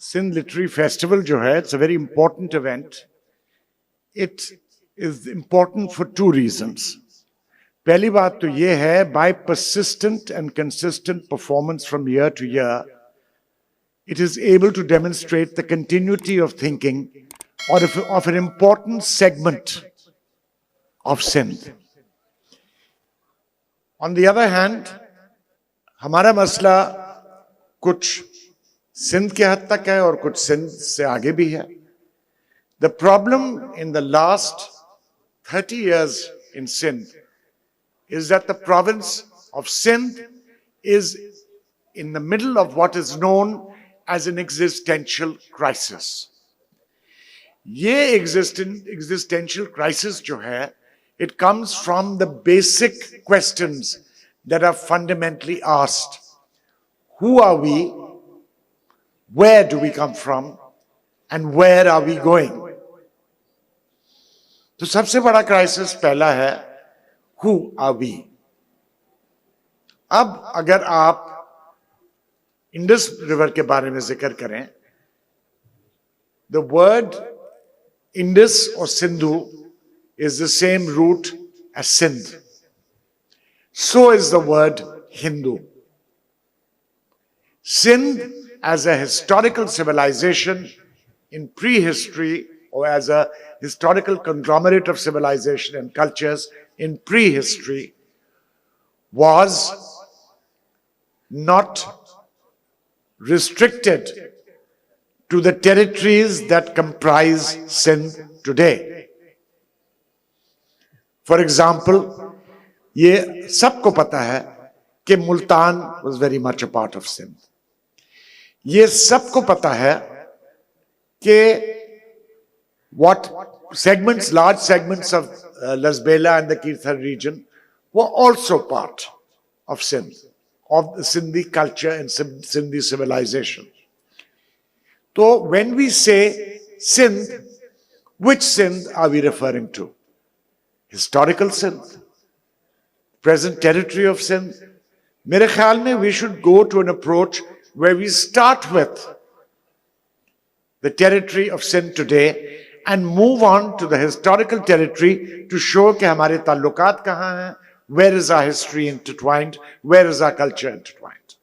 Sindh Literary Festival जो है, it's a very important event. It is important for two reasons. पहली बात तो ये है, by persistent and consistent performance from year to year, it is able to demonstrate the continuity of thinking or of an important segment of Sindh. On the other hand, हमारा मसला कुछ सिंध के हद तक है और कुछ सिंध से आगे भी है. The problem in the last 30 years in Sindh is that the province of Sindh is in the middle of what is known as an existential crisis. ये existential crisis जो है, it comes from the basic questions that are fundamentally asked. Who are we? Where do we come from? And where are we going? तो सबसे बड़ा crisis पहला है, who are we? अब अगर आप इंडस रिवर के बारे में जिक्र करें, the word Indus or Sindhu is the same root as Sindh. So is the word Hindu. Sindh as a historical civilization in prehistory, or as a historical conglomerate of civilization and cultures in prehistory, was not restricted to the territories that comprise Sindh today. For example, ये सबको पता है कि Multan was very much a part of Sindh. ये सबको पता है कि what segments, large segments of Lasbela and the Kirthar region were also part of Sindh, of the Sindhi culture and Sindhi civilization. So when we say Sindh, which Sindh are we referring to? Historical Sindh? Present territory of Sindh? मेरे ख्याल में we should go to an approach where we start with the territory of Sindh today and move on to the historical territory to show कि हमारे ताल्लुकात कहाँ हैं, where is our history intertwined, where is our culture intertwined.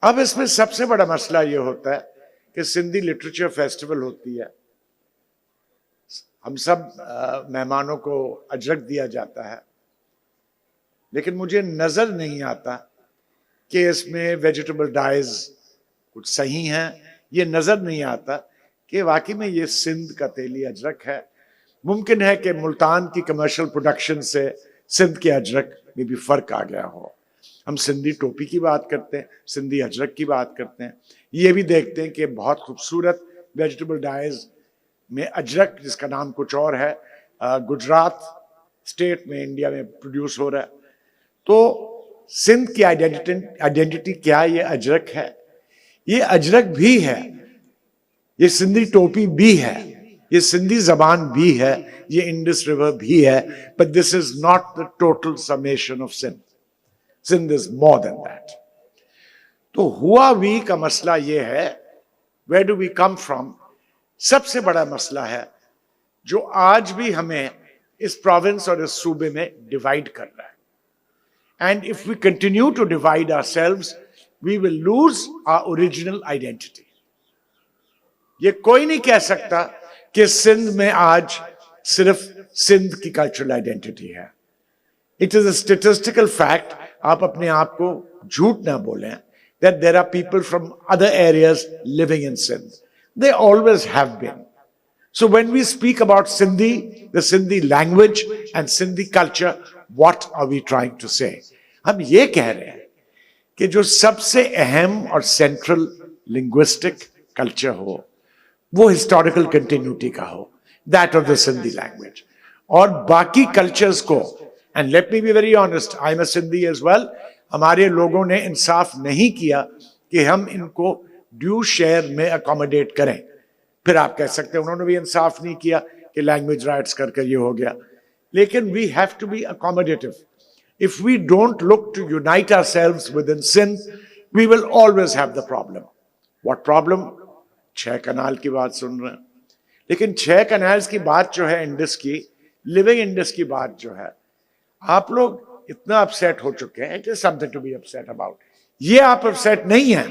अब इसमें सबसे बड़ा मसला ये होता है कि सिंधी लिटरेचर फेस्टिवल होती है, हम सब मेहमानों को अजरक दिया जाता है, लेकिन मुझे नजर नहीं आता कि इसमें वेजिटेबल डाइज कुछ सही हैं. ये नजर नहीं आता कि वाकई में ये सिंध का तेली अजरक है. मुमकिन है कि मुल्तान की कमर्शियल प्रोडक्शन से सिंध के अजरक में भी फर्क आ गया हो. हम सिंधी टोपी की बात करते हैं, सिंधी अजरक की बात करते हैं, ये भी देखते हैं कि बहुत खूबसूरत वेजिटेबल डाइज में अजरक, जिसका नाम कुछ और है, गुजरात स्टेट में इंडिया में प्रोड्यूस हो रहा है. तो सिंध की आइडेंटिटी क्या? ये अजरक है, ये अजरक भी है, ये सिंधी टोपी भी है, ये सिंधी जबान भी है, ये इंडस रिवर भी है. But this is not the total summation of Sindh. Sindh is more than that. तो हुआ वी का मसला ये है, where do we come from, सबसे बड़ा मसला है जो आज भी हमें इस प्रोविंस और इस सूबे में डिवाइड कर रहा है. And if we continue to divide ourselves, we will lose our original identity. ये कोई नहीं कह सकता कि सिंध में आज सिर्फ सिंध की कल्चरल आइडेंटिटी है. It is a statistical fact, आप अपने आप को झूठ ना बोलें, that there are people from other areas living in Sindh. They always have been. So when we speak about Sindhi, the Sindhi language and Sindhi culture, what are we trying to say? हम ये कह रहे हैं कि जो सबसे अहम और सेंट्रल लिंग्विस्टिक कल्चर हो वो हिस्टोरिकल कंटिन्यूटी का हो, that of the Sindhi language. और बाकी कल्चर्स को, and let me be very honest, I am a Sindhi as well, हमारे लोगों ने इंसाफ नहीं किया कि हम इनको ड्यू शेयर में अकोमोडेट करें. फिर आप कह सकते हैं उन्होंने भी इंसाफ नहीं किया कि लैंग्वेज राइट्स करके ये हो गया. लेकिन we have to be accommodative. If we don't look to unite ourselves within Sindh, we will always have the problem. What problem? 6 कनाल की बात सुन रहे हैं, लेकिन 6 कनाल्स की बात जो है इंडस की, लिविंग इंडस की बात जो है, आप लोग इतना अपसेट हो चुके हैं, it is something to be upset about. ये आप अपसेट नहीं है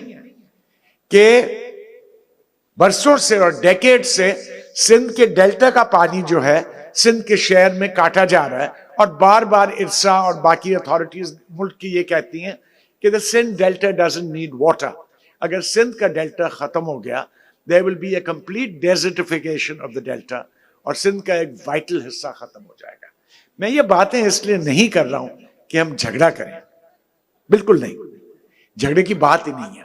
कि बरसों से और डेकेड से सिंध के डेल्टा का पानी जो है सिंध के शहर में काटा जा रहा है, और बार बार इरसा और बाकी अथॉरिटीज मुल्क की ये कहती हैं कि the Sindh delta doesn't need water. अगर सिंध का डेल्टा खत्म हो गया, there will be a complete desertification of the delta, और सिंध का एक वाइटल हिस्सा खत्म हो जाएगा। मैं ये बातें इसलिए नहीं कर रहा हूं कि हम झगड़ा करें, बिल्कुल नहीं, झगड़े की बात ही नहीं है।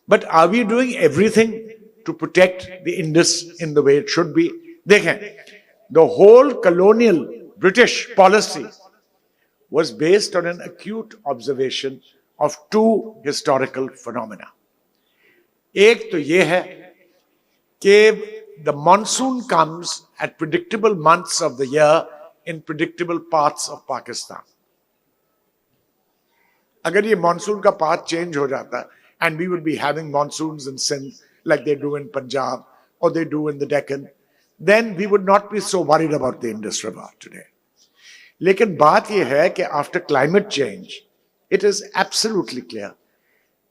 But are we doing everything to protect the Indus in the way it should be? देखें, the whole colonial British policy was based on an acute observation of two historical phenomena. एक तो ये है कि the monsoon comes at predictable months of the year in predictable parts of Pakistan. अगर ये monsoon का path change हो जाता, and we would be having monsoons in Sindh like they do in Punjab or they do in the Deccan, then we would not be so worried about the Indus River today. लेकिन बात यह है कि after climate change, it is absolutely clear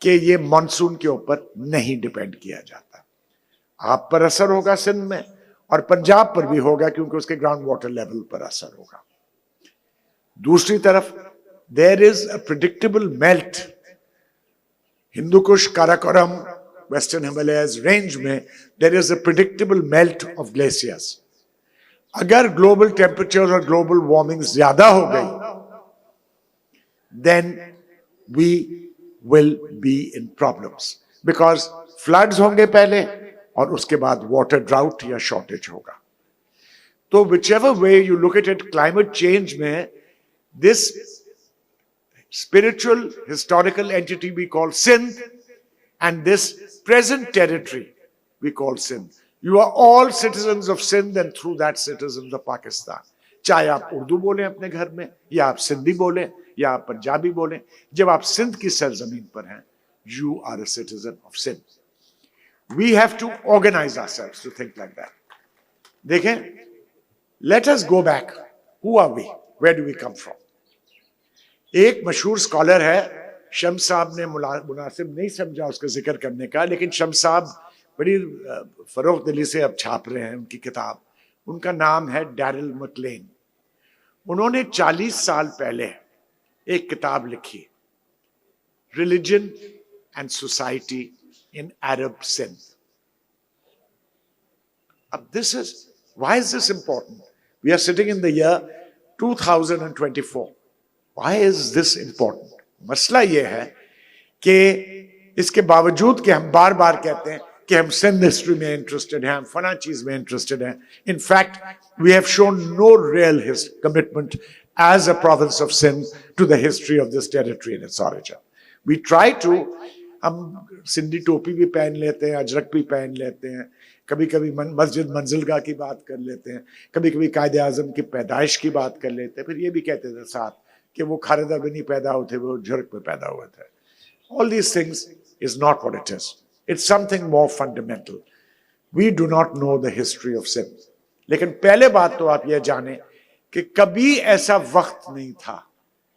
कि ये monsoon के ऊपर नहीं डिपेंड किया जाता। आप पर असर होगा सिंध में, और पंजाब पर भी होगा क्योंकि उसके ग्राउंड वाटर लेवल पर असर होगा। दूसरी तरफ there is a predictable melt, Hindu Kush, Karakoram, Western Himalayas range में there is a predictable melt of glaciers. अगर global temperatures और global warming ज्यादा हो गई, then we will be in problems because floods होंगे पहले और उसके बाद water drought या shortage होगा। तो whichever way you look at it, climate change में this spiritual historical entity we call Sindh and this present territory we call Sindh. You are all citizens of Sindh and through that citizens of Pakistan. चाहे आप उर्दू बोलें अपने घर में, या आप सिंधी बोलें, या आप पंजाबी बोलें, जब आप सिंध की सरजमीन पर हैं, you are a citizen of Sindh. We have to organize ourselves to think like that. देखें, let us go back. Who are we? Where do we come from? एक मशहूर स्कॉलर है, शम्स साहब ने मुनासिब नहीं समझा उसका जिक्र करने का, लेकिन शम्स साहब बड़ी फरोख दिली से अब छाप रहे हैं उनकी किताब। उनका नाम है डैरिल मैकलेन। उन्होंने 40 साल पहले एक किताब लिखी, religion and society in Arab Sindh. अब this is, why is this important? We are sitting in the year 2024. Why is this important? मसला यह है कि इसके बावजूद कि हम बार बार कहते हैं कि हम सिंध हिस्ट्री में इंटरेस्टेड हैं, हम फला चीज में इंटरेस्टेड हैं, in fact we have shown no real commitment as a province of Sindh to the history of this territory and its origin. We try to, हम सिंधी टोपी भी पहन लेते हैं, अजरक भी पहन लेते हैं, कभी कभी मस्जिद मंजिलगाह की बात कर लेते हैं, कभी कभी कायदे आजम की पैदाइश की बात कर लेते हैं, फिर ये भी कहते थे साथ कि वो खालिदा में नहीं पैदा हुए थे, वो झुरक में पैदा हुए थे। All these things is not what it is. It's something more fundamental. We do not know the history of Sindh. लेकिन पहले बात तो आप ये जाने कि कभी ऐसा वक्त नहीं था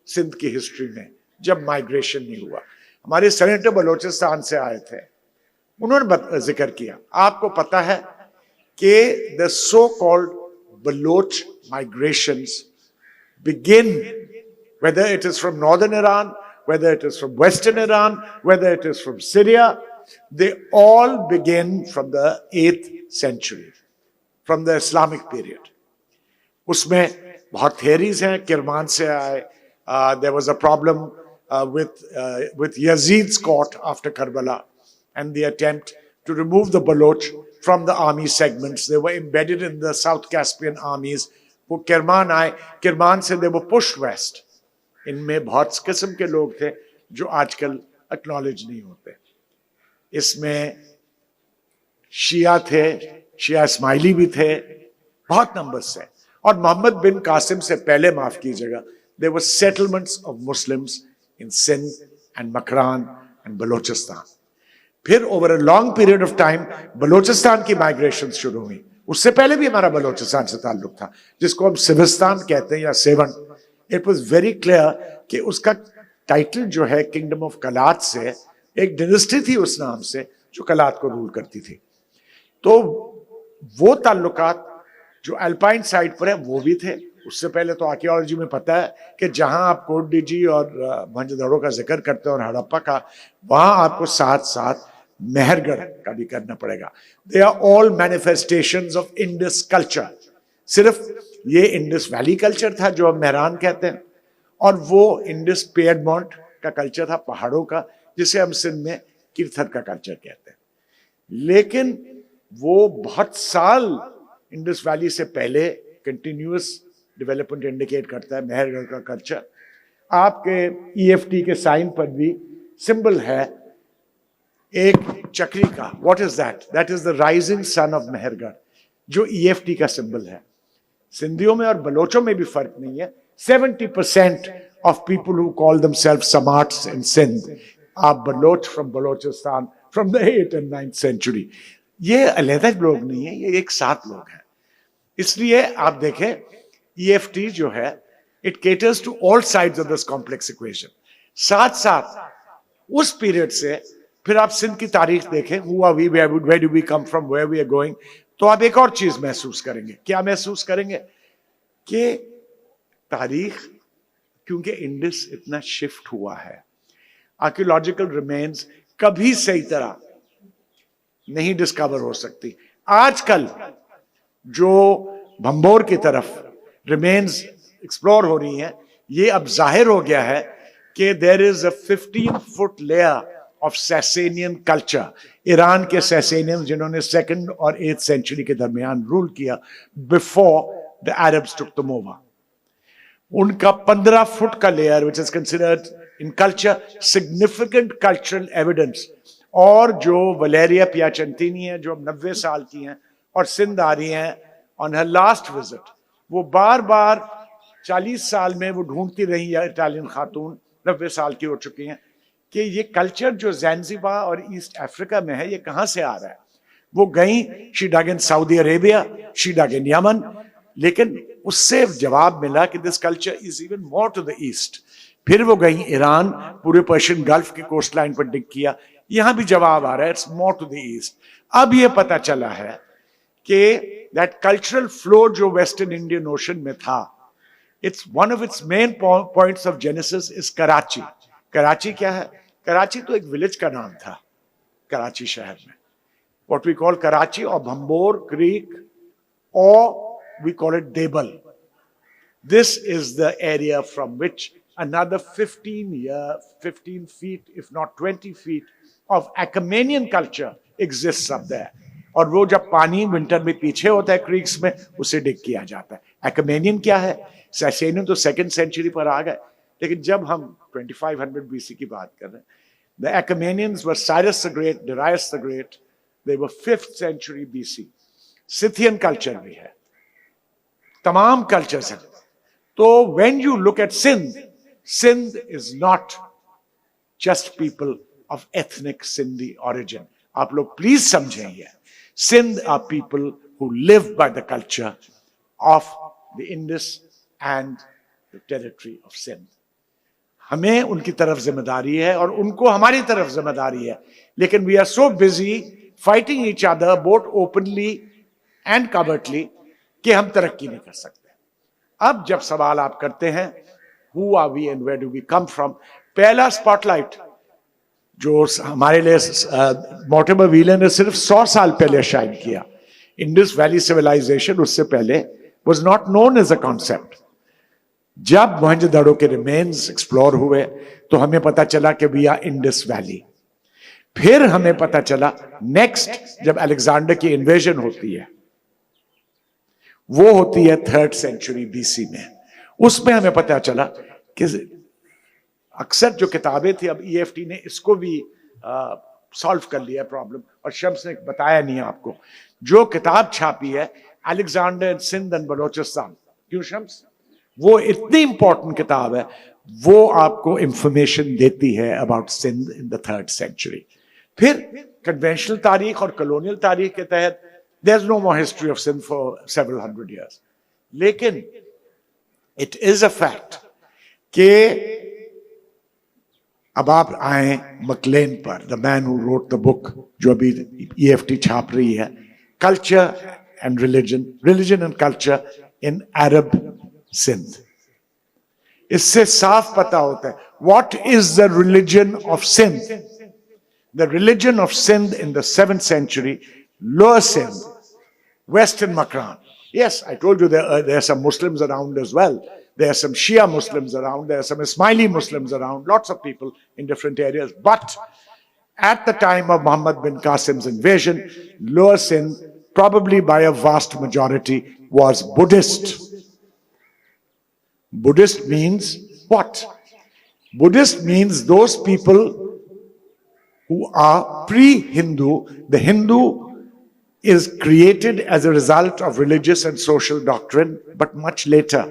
सिंध की हिस्ट्री में जब माइग्रेशन नहीं हुआ। हमारे सेनेटर बलोचिस्तान से आए थे, उन्होंने जिक्र किया, आपको पता है कि the so-called Baloch migrations begin, whether it is from northern Iran, whether it is from western Iran, whether it is from Syria, they all begin from the 8th century, from the Islamic period. उसमें बहुत theories हैं, किरमान से आए, there was a problem with Yazid's court after Karbala and the attempt to remove the Baloch from the army segments. They were embedded in the South Caspian armies. वो किरमान आए, किरमान से they were pushed west. इनमें बहुत किस्म के लोग थे जो आजकल एक्नॉलेज नहीं होते। इसमें शिया थे, शिया इस्माइली भी थे, बहुत नंबर्स है। और मोहम्मद बिन कासिम से पहले, माफ कीजिएगा, there were settlements of Muslims in Sindh and Makran and Balochistan. फिर over a long period of time Balochistan की माइग्रेशन शुरू हुई। उससे पहले भी हमारा बलोचिस्तान से ताल्लुक था, जिसको हम सिविस्तान कहते हैं या seven. It was very clear कि उसका टाइटल जो है किंगडम ऑफ कलात से, एक डिनेस्टी थी उस नाम से जो कलात को रूल करती थी। तो वो ताल्लुकात जो अल्पाइन साइड पर है वो भी थे। उससे पहले तो आर्कियोलॉजी में पता है कि जहां आप कोट डीजी और मोहनजोदड़ो का जिक्र करते हैं और हड़प्पा का, वहां आपको साथ साथ मेहरगढ़ का भी करना पड़ेगा। They are all manifestations of Indus culture. सिर्फ ये इंडस वैली कल्चर था जो हम मेहरान कहते हैं, और वो इंडस पियडमोंट का कल्चर था, पहाड़ों का, जिसे हम सिंध में कीर्थर का कल्चर कहते हैं। लेकिन वो बहुत साल इंडस वैली से पहले कंटिन्यूअस डेवलपमेंट इंडिकेट करता है मेहरगढ़ का कल्चर। आपके ईएफटी के साइन पर भी सिंबल है एक चक्री का। What is that? That is the rising son of Mehrgarh, जो ईएफटी का सिंबल है। सिंधियों में और बलोचों में भी फर्क नहीं है। 70% of people who call themselves smarts in Sindh are Baloch from Balochistan from the 8th and 9th century। ये अलग लोग नहीं है, ये एक साथ लोग हैं। इसलिए आप देखें ईएफटी जो है, it caters to all sides of this complex equation. साथ साथ उस पीरियड से फिर आप सिंध की तारीख देखें, who are we, where do we come from, where we are going, तो आप एक और चीज महसूस करेंगे। क्या महसूस करेंगे? कि तारीख, क्योंकि इंडस इतना शिफ्ट हुआ है, आर्कियोलॉजिकल रिमेन्स कभी सही तरह नहीं डिस्कवर हो सकती। आजकल जो भंबोर की तरफ रिमेन्स एक्सप्लोर हो रही हैं, ये अब जाहिर हो गया है कि there is a 15-foot layer of Sasanian culture. Iran के सैसेनियन जिन्होंने 2nd और 8th सेंचुरी के दरमियान रूल किया, before the Arabs took them over, उनका 15 फुट का layer, which is considered in culture significant cultural evidence. और जो वलेरिया पियाचेंटिनी है, जो 90 साल की हैं और सिंध आ रही हैं ऑन हर लास्ट विजिट, वो बार बार 40 साल में वो ढूंढती रही है, इटालियन खातून 90 साल की हो चुकी हैं, कि ये कल्चर जो ज़ैंज़िबार और ईस्ट अफ्रीका में है, ये कहां से आ रहा है। वो गई, she dug in Saudi Arabia, she dug in Yemen, लेकिन उससे जवाब मिला कि this culture is even more to the east. फिर वो गई ईरान, पूरे पर्शियन गल्फ के कोस्ट लाइन पर डिग किया, यहां भी जवाब आ रहा है, it's more to the east. अब ये पता चला है कि दैट कल्चरल फ्लो जो वेस्टर्न इंडियन ओशन में था, it's one of its main points of genesis is Karachi. Karachi क्या है? कराची तो एक विलेज का नाम था कराची शहर में, व्हाट वी कॉल कराची और भंबोर क्रीक, और we call it Debal. This is the area from which another 15 feet, if not 20 feet of Achaemenian culture exists up there. और वो जब पानी विंटर में पीछे होता है क्रीक्स में, उसे डिग किया जाता है। Achaemenian क्या है? सैसेनियन तो 2nd सेंचुरी पर आ गए, लेकिन जब हम 2500 BC की बात कर रहे हैं, the Achaemenians were Cyrus the Great, Darius the Great, they were 5th century BC। Scythian culture भी है, तमाम कल्चर्स हैं। तो when you look at Sindh, Sindh is not just people of ethnic Sindhi origin. आप लोग प्लीज समझें, ये Sindh are people who live by the culture of the Indus and the territory of Sindh. हमें उनकी तरफ जिम्मेदारी है और उनको हमारी तरफ जिम्मेदारी है, लेकिन we are so busy fighting each other both openly and covertly कि हम तरक्की नहीं कर सकते। अब जब सवाल आप करते हैं who are we and where do we come from, पहला स्पॉटलाइट जो हमारे लिए मोर्टिमर व्हीलर ने सिर्फ 100 साल पहले शाइन किया, इंडस वैली सिविलाइजेशन, उससे पहले was not known as a concept. जब मोहनजोदड़ो के रिमेन्स एक्सप्लोर हुए तो हमें पता चला कि वी आर इंडस वैली। फिर हमें पता चला नेक्स्ट जब अलेक्जेंडर की इन्वेजन होती है, वो होती है 3rd सेंचुरी बीसी में, उसमें हमें पता चला कि अक्सर जो किताबें थी, अब ईएफटी ने इसको भी सॉल्व कर लिया प्रॉब्लम, और शम्स ने बताया नहीं आपको, जो किताब छापी है Alexander in Sindh and Balochistan, क्यों शम्स? वो इतनी इंपॉर्टेंट किताब है, वो आपको इंफॉर्मेशन देती है about Sindh in the 3rd century. फिर कन्वेंशनल तारीख और कॉलोनियल तारीख के तहत there is no more history of Sindh for several hundred years. लेकिन इट इज अ फैक्ट कि अब आप आए मकलेन पर, the man who wrote the book, जो अभी EFT छाप रही है, culture and religion, religion and culture in Arab Sindh. इससे साफ पता होता है what is the religion of Sindh. The religion of Sindh in the 7th century, lower Sindh, western Makran. Yes, I told you there are some Muslims around as well. There are some Shia Muslims around. There are some Ismaili Muslims around. Lots of people in different areas. But at the time of Muhammad bin Qasim's invasion, Lower Sindh, probably by a vast majority, was Buddhist. Buddhist means what? Buddhist means those people who are pre-Hindu. The Hindu is created as a result of religious and social doctrine, but much later,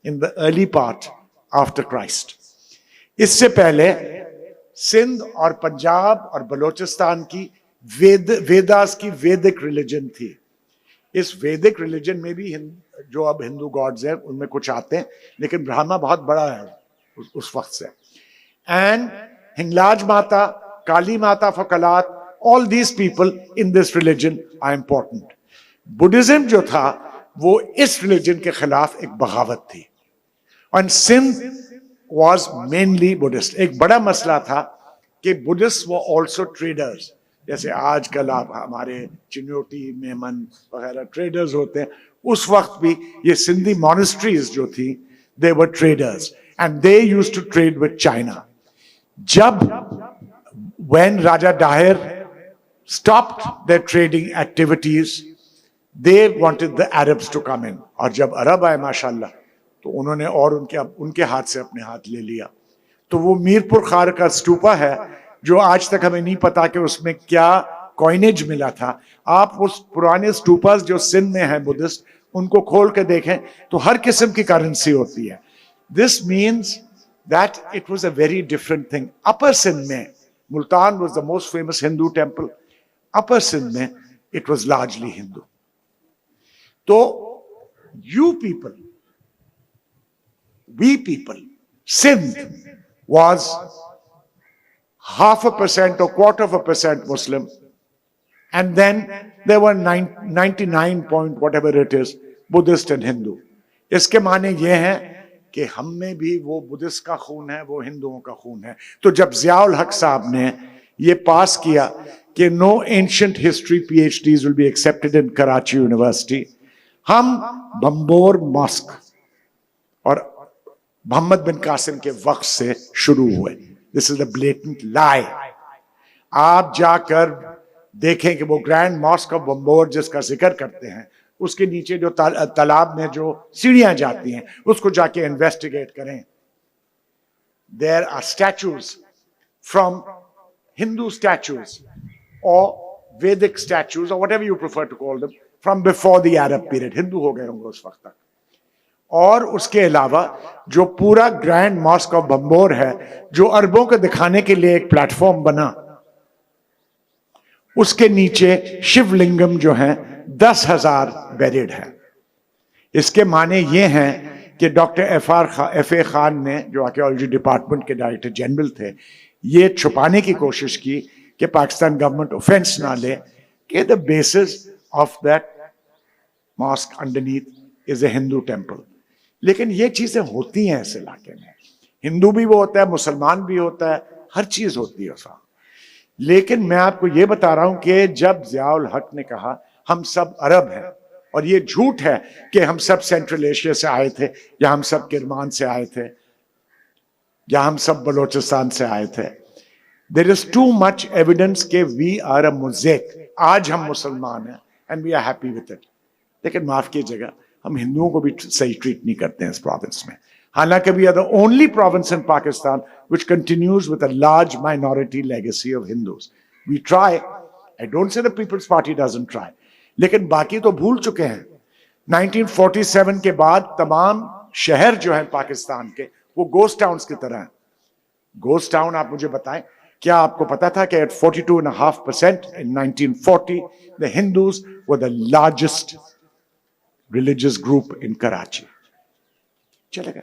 in the early part after Christ. इससे पहले सिंध और पंजाब और बलोचिस्तान की वेदास की वैदिक religion थी। इस वैदिक रिलीजन में भी जो अब हिंदू गॉड्स हैं उनमें कुछ आते हैं, लेकिन ब्रह्मा बहुत बड़ा है उस वक्त से। एंड हिंगलाज माता, काली माता for Kalat, all these people in this religion are important. Buddhism जो था वो इस religion के खिलाफ एक बगावत थी। And Sindh was mainly Buddhist. एक बड़ा मसला था कि Buddhists were also traders. जैसे आजकल आप हमारे चिन्योटी, मेमन वगैरह ट्रेडर्स होते हैं, उस वक्त भी ये सिंधी monasteries जो थी, they were traders and they used to trade with China. जब when Raja Dahir stopped their trading activities, they wanted the Arabs to come in. और जब अरब आए माशाल्लाह, तो उन्होंने और उनके हाथ से अपने हाथ ले लिया। तो वो मीरपुर खार का स्तूपा है जो आज तक हमें नहीं पता कि उसमें क्या कॉइनेज मिला था। आप उस पुराने स्तूपास जो सिंध में है बुद्धिस्ट, उनको खोल के देखें तो हर किस्म की करेंसी होती है। This means that it was a very different thing. Upper Sindh में, Multan was the most famous Hindu temple, upper Sindh में इट वॉज लार्जली हिंदू। तो you people, we people, Sindh was 0.5% or 1/4% Muslim, and then there were 99 point whatever it is Buddhist and Hindu. इसके माने ये हैं कि हम में भी वो बुद्धिस्ट का खून है, वो हिंदुओं का खून है। तो जब ज़ियाउल हक साहब ने ये पास किया कि no ancient history PhDs will be accepted in Karachi University, हम बम्बोर मॉस्क और मोहम्मद बिन कासिम के वक्त से शुरू हुए। दिस इज अ ब्लेटेंट लाई। आप जाकर देखें कि वो ग्रैंड मॉस्क ऑफ बम्बोर जिसका जिक्र करते हैं, उसके नीचे जो तालाब में जो सीढ़ियां जाती हैं, उसको जाके इन्वेस्टिगेट करें। There are statues from Hindu statues or Vedic statues or whatever you prefer to call them from before the Arab period. Hindu हो गए होंगे उस वक्त तक। और उसके अलावा जो पूरा ग्रैंड मॉस्क ऑफ बम्बोर है, जो अरबों को दिखाने के लिए एक प्लेटफॉर्म बना, उसके नीचे शिवलिंगम जो है 10,000 बेरिड है। इसके माने ये हैं कि डॉक्टर F.A. खान ने, जो आर्कियोलॉजी डिपार्टमेंट के डायरेक्टर जनरल थे, ये छुपाने की कोशिश की कि पाकिस्तान गवर्नमेंट ऑफेंस ना ले कि the basis of that mosque underneath is a Hindu temple. लेकिन ये चीजें होती हैं इस इलाके में, हिंदू भी वो होता है, मुसलमान भी होता है, हर चीज होती है उसका। लेकिन मैं आपको ये बता रहा हूं कि जब ज़ियाउल हक ने कहा हम सब अरब हैं, और ये झूठ है कि हम सब सेंट्रल एशिया से आए थे, या हम सब किरमान से आए थे, या हम सब बलोचिस्तान से आए थे। There is too much evidence के वी आर अ मोज़ेक। आज हम मुसलमान हैं and we are happy with it, लेकिन माफ कीजिएगा, हम हिंदुओं को भी सही ट्रीट नहीं करते हैं इस प्रोविंस में। हालांकि we are the only province in Pakistan which continues with a large minority legacy of Hindus. We try, I don't say the Peoples Party doesn't try, लेकिन बाकी तो भूल चुके हैं। 1947 के बाद तमाम शहर जो हैं पाकिस्तान के, वो गोस्ट टाउन्स की तरह हैं। गोस्ट टाउन, आप मुझे बताएं क्या आपको पता था कि at 42.5% in 1940 the Hindus were the largest religious group in Karachi? चले गए,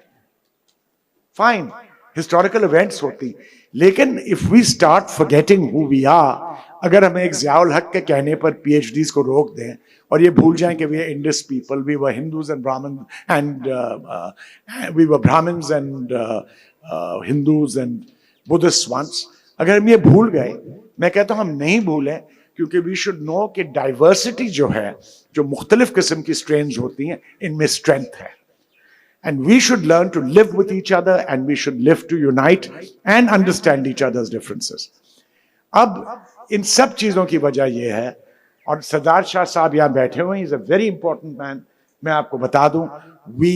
फाइन, हिस्टोरिकल इवेंट्स होती, लेकिन if we start forgetting who we are, अगर हमें एक ज़ियाउल हक के कहने पर पीएचडीज को रोक दें और ये भूल जाएं कि we are Indus people, we were Hindus and Brahmin and we were Brahmins and Hindus and Buddhist ones, अगर हम ये भूल गए, मैं कहता हूं हम नहीं भूलें, क्योंकि वी शुड नो कि डाइवर्सिटी जो है, जो मुख्तलिफ किस्म की स्ट्रेन्स होती हैं, इनमें स्ट्रेंथ है. And we should learn to live with each other, and we should live to unite and understand each other's differences. अब इन सब चीजों की वजह यह है, और सरदार शाह साहब यहां बैठे हुए हैं, is a very important man. मैं आपको बता दूं, we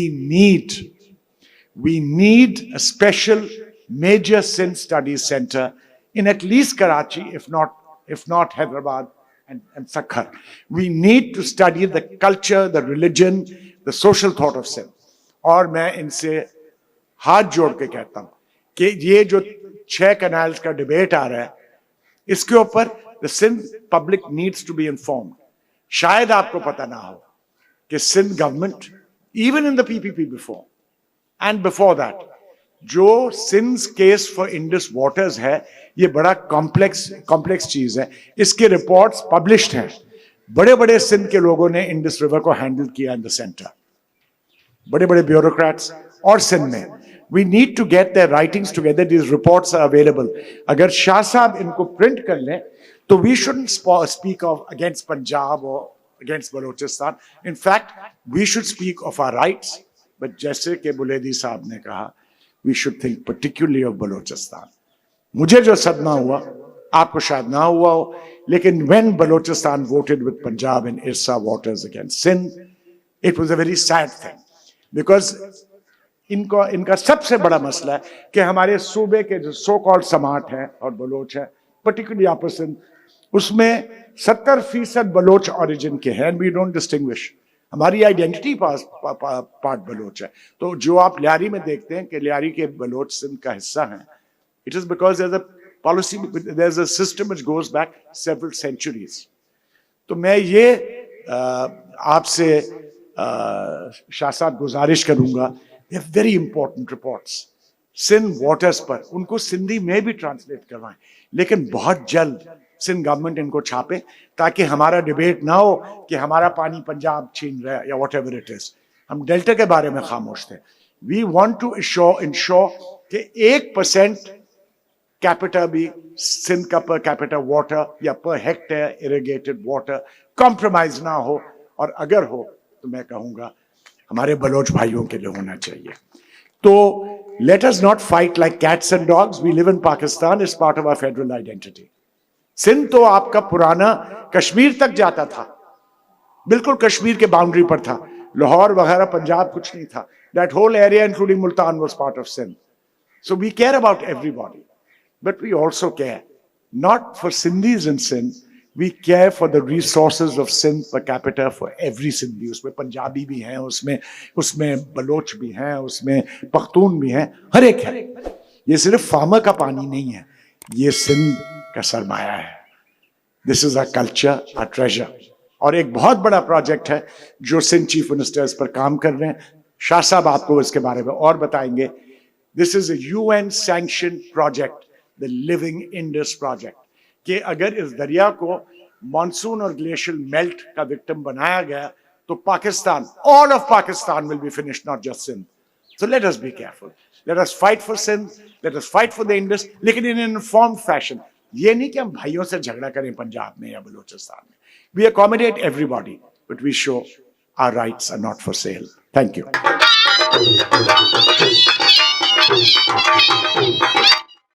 need a special major Sindh studies center in at least Karachi, if not Hyderabad and Sakhar. We need to study the culture, the religion, the social thought of Sindh. और मैं इनसे हाथ जोड़ के कहता हूं कि ये जो 6 कैनाल्स का डिबेट आ रहा है, इसके ऊपर the Sindh public needs to be informed. शायद आपको पता ना हो कि Sindh government, even in the PPP before and before that, जो Sindh case for Indus waters है, ये बड़ा कॉम्प्लेक्स चीज है. इसके रिपोर्ट्स पब्लिश्ड हैं. बड़े बड़े सिंध के लोगों ने इंडस रिवर को हैंडल किया इन द सेंटर, बड़े बड़े ब्यूरोक्रेट्स और सिंध में. We need to get their writings together, these reports are available. अगर शाह साहब इनको प्रिंट कर लें तो we shouldn't speak of against Punjab और against Balochistan. In fact we should speak of our rights, but जैसे कि बुलेदी साहब ने कहा, we should think particularly of Balochistan. मुझे जो सदमा हुआ, आपको शायद ना हुआ हो, लेकिन when Balochistan voted with Punjab in IRSA waters against Sindh, it was a very sad thing. Because इनका सबसे बड़ा मसला है कि हमारे सूबे के जो सो कॉल्ड समाट हैं और बलोच हैं, पर्टिकुलरली अपर सिंध, उसमें 70% बलोच ओरिजिन के हैं. We don't distinguish. हमारी आइडेंटिटी पार्ट बलोच है. तो जो आप लियारी में देखते हैं कि लियारी के बलोच सिंध का हिस्सा हैं, it is because there is a policy, there is a system which goes back several centuries. तो मैं ये आपसे शाह साहब गुजारिश करूंगा, they have very important reports Sindh waters पर, उनको सिंधी में भी ट्रांसलेट करवाएं, लेकिन बहुत जल्द सिंध गवर्नमेंट इनको छापे, ताकि हमारा डिबेट ना हो कि हमारा पानी पंजाब छीन रहा है या वॉट एवर इट इज. हम डेल्टा के बारे में खामोश थे. वी वॉन्ट टू इंश्योर कि 1% कैपिटा भी सिंध का पर कैपिटा वाटर या per hectare irrigated water compromise ना हो, और अगर हो तो मैं कहूंगा हमारे बलोच भाइयों के लिए होना चाहिए. तो let us not fight like cats and dogs. We live in Pakistan, is part of our federal identity. Sindh तो आपका पुराना कश्मीर तक जाता था, बिल्कुल कश्मीर के बाउंड्री पर था. लाहौर वगैरह पंजाब कुछ नहीं था. That whole area including Multan was part of Sindh. So we care about everybody, but we also care not for Sindhis in Sindh, we care for the resources of Sindh per capita for every Sindhi. उसमें पंजाबी भी हैं, उसमें Bloch भी हैं, उसमें पख्तून भी हैं, हर एक है. ये सिर्फ फार्मर का पानी नहीं है, ये सिंध का सरमाया है. This is our culture, our treasure. और एक बहुत बड़ा प्रोजेक्ट है जो सिंध चीफ मिनिस्टर्स पर काम कर रहे हैं. शाह साहब आपको इसके बारे में और बताएंगे. This is a UN sanctioned project, the Living Indus project. कि अगर इस दरिया को मॉनसून और ग्लेशियल मेल्ट का विक्टिम बनाया गया तो Pakistan, all of Pakistan will be finished, not just Sindh. So let us be careful, let us fight for Sindh, let us fight for the Indus, लेकिन इन इन्फॉर्म्ड फैशन. ये नहीं कि हम भाइयों से झगड़ा करें पंजाब में या बलूचिस्तान में. We accommodate everybody, but we show our rights are not for sale. Thank you.